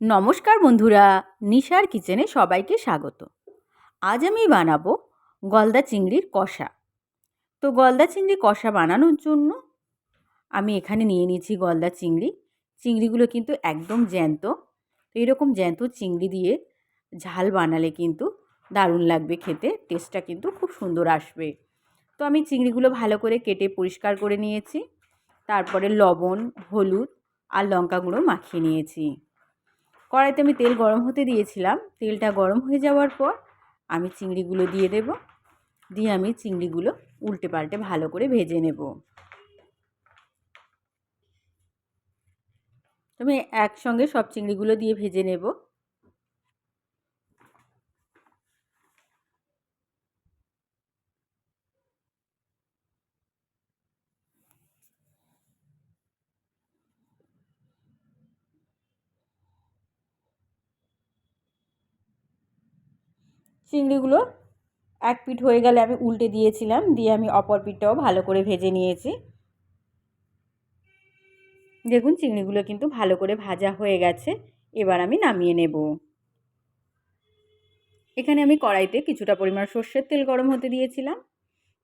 নমস্কার বন্ধুরা, নিশার কিচেনে সবাইকে স্বাগত। আজ আমি বানাবো গলদা চিংড়ির কষা। তো গলদা চিংড়ি কষা বানানোর জন্য আমি এখানে নিয়ে নিয়েছি গলদা চিংড়ি। চিংড়িগুলো কিন্তু একদম জ্যান্ত। তো এরকম জ্যান্ত চিংড়ি দিয়ে ঝাল বানালে কিন্তু দারুণ লাগবে খেতে, টেস্টটা কিন্তু খুব সুন্দর আসবে। তো আমি চিংড়িগুলো ভালো করে কেটে পরিষ্কার করে নিয়েছি। তারপরে লবণ, হলুদ আর লঙ্কা গুঁড়ো মাখিয়ে নিয়েছি। কড়াইতে আমি তেল গরম হতে দিয়েছিলাম। তেলটা গরম হয়ে যাওয়ার পর আমি চিংড়িগুলো দিয়ে দেব। দিয়ে আমি চিংড়িগুলো উল্টে পাল্টে ভালো করে ভেজে নেব। আমি একসঙ্গে সব চিংড়িগুলো দিয়ে ভেজে নেব। চিংড়িগুলো এক পিঠ হয়ে গেলে আমি উল্টে দিয়েছিলাম, দিয়ে আমি অপর পিঠটাও ভালো করে ভেজে নিয়েছি। দেখুন চিংড়িগুলো কিন্তু ভালো করে ভাজা হয়ে গেছে। এবার আমি নামিয়ে নেব। এখানে আমি কড়াইতে কিছুটা পরিমাণ সর্ষের তেল গরম হতে দিয়েছিলাম।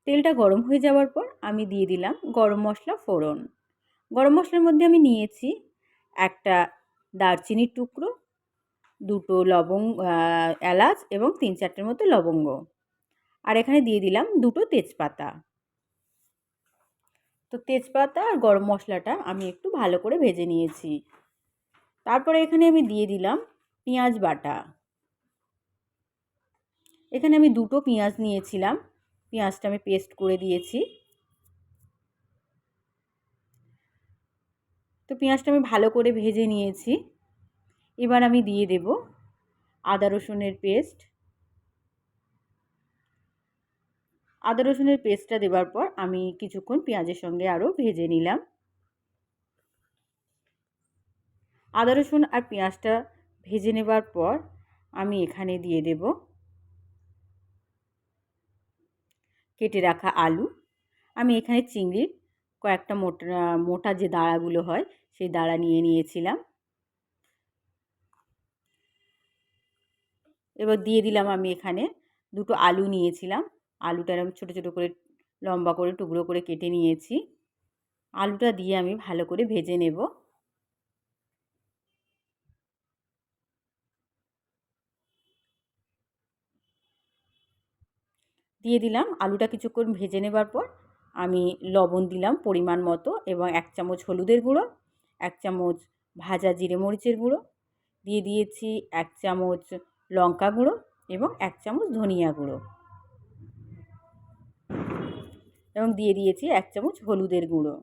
তেলটা গরম হয়ে যাওয়ার পর আমি দিয়ে দিলাম গরম মশলা ফোড়ন। গরম মশলার মধ্যে আমি নিয়েছি একটা দারচিনির টুকরো, দুটো এলাচ এবং 3-4টের মতো লবঙ্গ। আর এখানে দিয়ে দিলাম দুটো তেজপাতা। তো তেজপাতা আর গরম মশলাটা আমি একটু ভালো করে ভেজে নিয়েছি। তারপরে এখানে আমি দিয়ে দিলাম পেঁয়াজ বাটা। এখানে আমি দুটো পেঁয়াজ নিয়েছিলাম, পেঁয়াজটা আমি পেস্ট করে দিয়েছি। তো পেঁয়াজটা আমি ভালো করে ভেজে নিয়েছি। এবার আমি দিয়ে দেব আদা রসুনের পেস্ট। আদা রসুনের পেস্টটা দেওয়ার পর আমি কিছুক্ষণ পেঁয়াজের সঙ্গে আরও ভেজে নিলাম। আদা রসুন আর পেঁয়াজটা ভেজে নেবার পর আমি এখানে দিয়ে দেব কেটে রাখা আলু। আমি এখানে চিংড়ির কয়েকটা মোটা যে দাঁড়াগুলো হয় সেই দাঁড়া নিয়ে নিয়েছিলাম। এবার দিয়ে দিলাম আমি এখানে দুটো আলু নিয়েছিলাম। আলুটা আমি ছোটো ছোটো করে লম্বা করে টুকরো করে কেটে নিয়েছি। আলুটা দিয়ে আমি ভালো করে ভেজে নেব। দিয়ে দিলাম আলুটা কিছুক্ষণ ভেজে নেবার পর আমি লবণ দিলাম পরিমাণ মতো এবং 1 চামচ হলুদের গুঁড়ো, 1 চামচ ভাজা জিরে মরিচের গুঁড়ো, দিয়ে দিয়েছি 1 চামচ লঙ্কা গুঁড়ো এবং 1 চামচ ধনিয়া গুঁড়ো এবং দিয়ে দিয়েছি 1 চামচ হলুদের গুঁড়ো।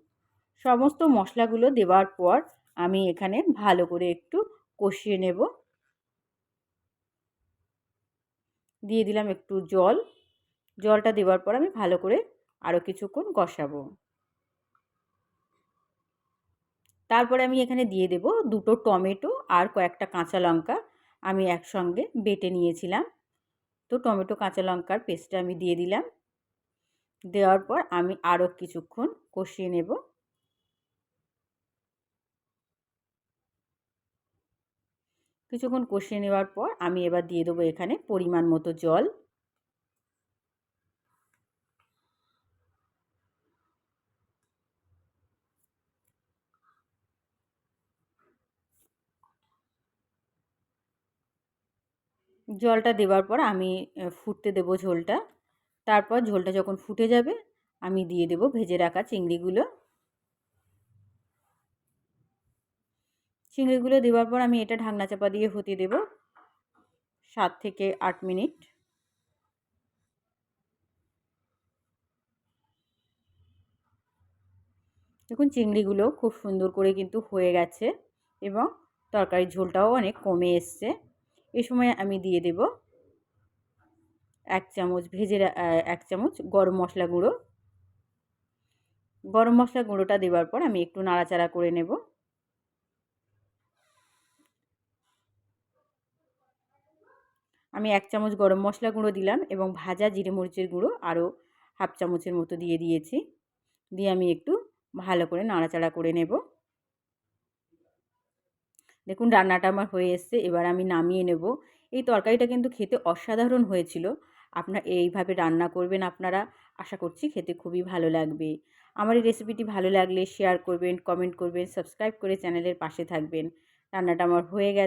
সমস্ত মশলাগুলো দেওয়ার পর আমি এখানে ভালো করে একটু কষিয়ে নেব। দিয়ে দিলাম একটু জল। জলটা দেওয়ার পর আমি ভালো করে আরও কিছুক্ষণ কষাবো। তারপরে আমি এখানে দিয়ে দেব দুটো টমেটো আর কয়েকটা কাঁচা লঙ্কা আমি একসঙ্গে বেটে নিয়েছিলাম। তো টমেটো কাঁচা লঙ্কার পেস্টটা আমি দিয়ে দিলাম। দেওয়ার পর আমি আরও কিছুক্ষণ কষিয়ে নেব। কিছুক্ষণ কষিয়ে নেওয়ার পর আমি এবার দিয়ে দেবো এখানে পরিমাণ মতো জল। জলটা দেওয়ার পর আমি ফুটতে দেবো ঝোলটা। তারপর ঝোলটা যখন ফুটে যাবে আমি দিয়ে দেবো ভেজে রাখা চিংড়িগুলো। চিংড়িগুলো দেওয়ার পর আমি এটা ঢাকনা চাপা দিয়ে হতে দেব 7 থেকে 8 মিনিট। দেখুন চিংড়িগুলো খুব সুন্দর করে কিন্তু হয়ে গেছে এবং তরকারির ঝোলটাও অনেক কমে এসছে। এই সময় আমি দিয়ে দেব 1 চামচ 1 চামচ গরম মশলা গুঁড়ো। গরম মশলা গুঁড়োটা দেওয়ার পর আমি একটু নাড়াচাড়া করে নেব। আমি 1 চামচ গরম মশলা গুঁড়ো দিলাম এবং ভাজা জিরে মরিচের গুঁড়ো আরও হাফ চামচের মতো দিয়ে দিয়েছি। দিয়ে আমি একটু ভালো করে নাড়াচাড়া করে নেব। দেখুন রান্নাটা আমার হয়ে এসছে, এবার আমি নামিয়ে নেব। এই তরকারিটা কিন্তু খেতে অসাধারণ হয়েছিল। এইভাবে রান্না করবেন আপনারা, আশা করছি খেতে খুবই ভালো লাগবে। আমার এই রেসিপিটি ভালো লাগলে শেয়ার করবেন, কমেন্ট করবেন, সাবস্ক্রাইব করে চ্যানেলের পাশে থাকবেন। রান্নাটা আমার হয়ে গেছে।